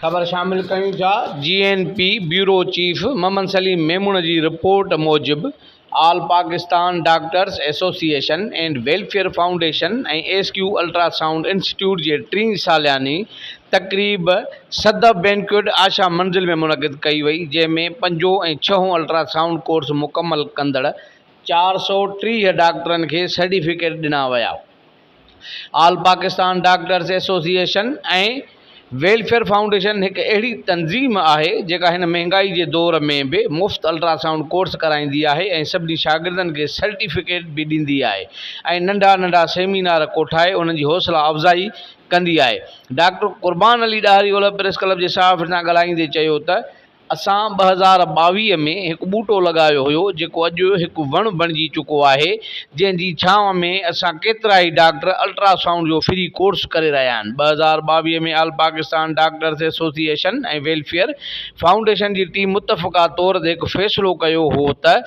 ख़बर शामिल कयूं था। GNP bureau chief Mohammad Saleem Memon जी रिपोर्ट मूजिब all Pakistan doctors association and welfare foundation ऐं SQ अल्ट्रासाउंड इंस्टीट्यूट जे 3 सालियानी तक़रीब सद बैंक्वेट आशा मंज़िल में मुनक़िद कई वई, जंहिंमें 5 ऐं 6 अल्ट्रासाउंड कोर्स मुकमल कंदड़ 430 डॉक्टरनि खे सर्टिफिकेट ॾिना विया। ऑल पाकिस्तान डॉक्टर्स एसोसिएशन ऐं वेलफेयर फाउंडेशन एक अहिड़ी तंज़ीम आहे जेका हिन महांगाई जे दौर में भी मुफ़्त अल्ट्रासाउंड कोर्स कराईंदी आहे ऐं सभिनी शागिर्दनि खे सर्टिफिकेट भी ॾींदी आहे ऐं नंढा नंढा सेमिनार कोठाए उन्हनि जी हौसला अफ़ज़ाई कंदी आहे। डॉक्टर कुर्बान अली ॾाहिरी ओलह प्रेस क्लब जे सहाफ़ी सां ॻाल्हाईंदे चयो त असां 2022 में एक ॿूटो लगायो हुयो जेको अॼु एक वण बणिजी चुको आहे, जंहिंजी छांव में असां केतिरा ई डॉक्टर अल्ट्रासाउंड जो फ्री कोर्स करे रहिया आहिनि। 2022 में ऑल पाकिस्तान डॉक्टर्स एसोसिएशन ऐं वेलफेयर फाउंडेशन जी टीम मुतफ़क़ा तौर ते हिकु फ़ैसिलो कयो हो त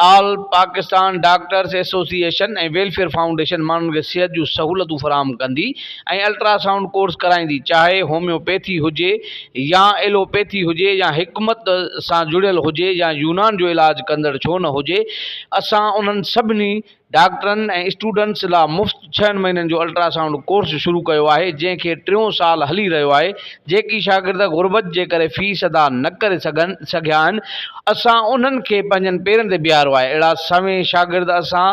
ऑल पाकिस्तान डॉक्टर्स एसोसिएशन ऐं वेलफेयर फाउंडेशन माण्हुनि खे सिहत जूं सहूलियतूं फ़राहम कंदी ऐं अल्ट्रासाउंड कोर्स कराईंदी, चाहे होम्योपैथी हुजे या एलोपैथी हुजे या हिकमत सां जुड़ियल हुजे या यूनान जो इलाज कंदड़ छो न हुजे। असां उन्हनि सभिनी डॉक्टरनि ऐं स्टूडेंट्स लाइ मुफ़्त 6 महीननि जो अल्ट्रासाउंड कोर्स शुरू कयो आहे, जंहिंखे 3 साल हली रहियो आहे। जेकी शागिर्द गुरबत जे करे फीस अदा न करे सघिया आहिनि, असां उन्हनि खे पंहिंजनि पेरनि ते बीहारियो आहे। अहिड़ा सवें शागिर्द असां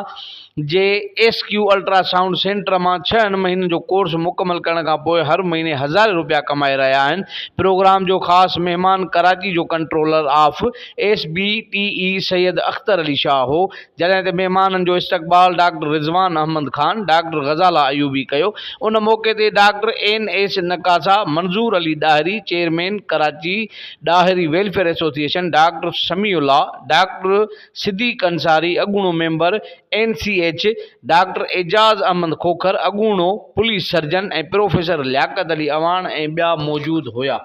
जे SQ अल्ट्रासाउंड सेंटर में 6 महीननि जो कोर्स मुकमल करण खां पोइ हर महीने 1000 रुपया कमाए रहिया आहिनि। प्रोग्राम जो ख़ासि मेहमान कराची जो controller of SBTE Syed Akhtar Ali Shah हो, जॾहिं त महिमाननि जो इस्तक़बाल डॉक्टर रिज़वान अहमद ख़ान, डॉक्टर ग़ज़ाला अयूबी कयो। उन मौके ते doctor NS Nakasa, Manzoor Ali Dahiri chairman Karachi Dahiri welfare association, doctor Samiullah, doctor Siddique Ansari अॻूणो member NCH, doctor Ejaz Ahmed Khokhar अॻूणो पुलिस सर्जन ऐं प्रोफेसर लियाकत अली अवान ऐं ॿिया मौजूद हुया।